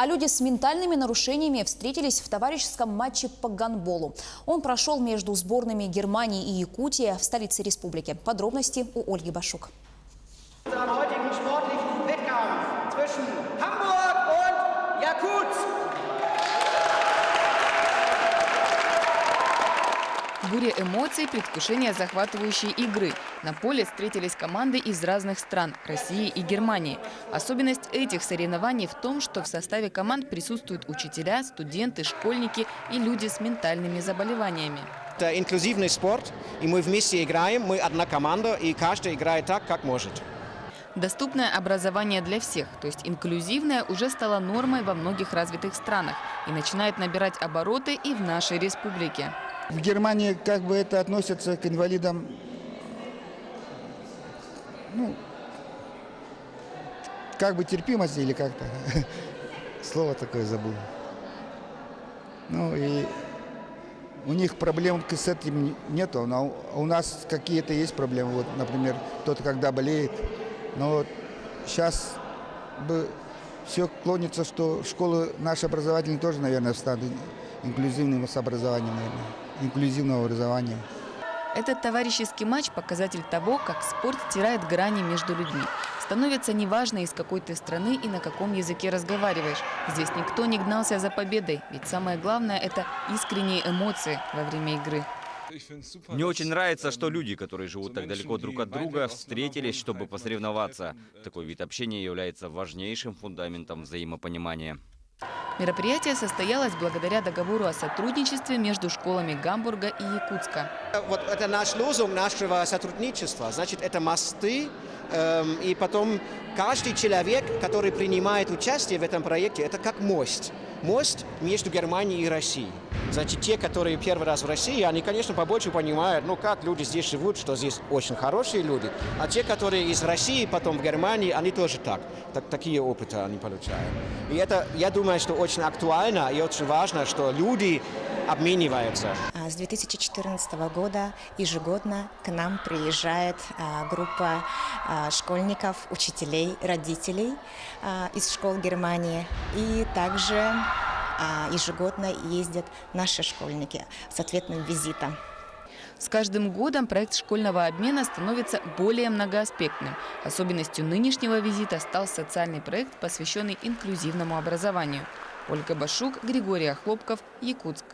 А люди с ментальными нарушениями встретились в товарищеском матче по гандболу. Он прошел между сборными Германии и Якутии в столице республики. Подробности у Ольги Башук. Буря эмоций, предвкушение захватывающей игры. На поле встретились команды из разных стран – России и Германии. Особенность этих соревнований в том, что в составе команд присутствуют учителя, студенты, школьники и люди с ментальными заболеваниями. Это инклюзивный спорт, и мы вместе играем, мы одна команда, и каждый играет так, как может. Доступное образование для всех, то есть инклюзивное, уже стало нормой во многих развитых странах и начинает набирать обороты и в нашей республике. В Германии как бы это относится к инвалидам, ну, как бы терпимости или как-то. Слово такое забыл. Ну и у них проблем с этим нету, но у нас какие-то есть проблемы. Вот, например, кто-то когда болеет. Но сейчас все клонится, что школы наши образовательные тоже, наверное, станут инклюзивным с образованием, наверное, инклюзивного образования. Этот товарищеский матч – показатель того, как спорт стирает грани между людьми. Становится неважно, из какой ты страны и на каком языке разговариваешь. Здесь никто не гнался за победой, ведь самое главное – это искренние эмоции во время игры. Мне очень нравится, что люди, которые живут так далеко друг от друга, встретились, чтобы посоревноваться. Такой вид общения является важнейшим фундаментом взаимопонимания. Мероприятие состоялось благодаря договору о сотрудничестве между школами Гамбурга и Якутска. Вот это наш лозунг нашего сотрудничества. Значит, это мосты, и потом каждый человек, который принимает участие в этом проекте, это как мост. Мост между Германией и Россией. Значит, те, которые первый раз в России, они, конечно, побольше понимают, ну, как люди здесь живут, что здесь очень хорошие люди. А те, которые из России, потом в Германии, они тоже такие опыты они получают. И это, я думаю, что очень актуально и очень важно, что люди обмениваются. С 2014 года ежегодно к нам приезжает группа школьников, учителей, родителей из школ Германии. И также ежегодно ездят наши школьники с ответным визитом. С каждым годом проект школьного обмена становится более многоаспектным. Особенностью нынешнего визита стал социальный проект, посвященный инклюзивному образованию. Ольга Башук, Григорий Охлопков, Якутск.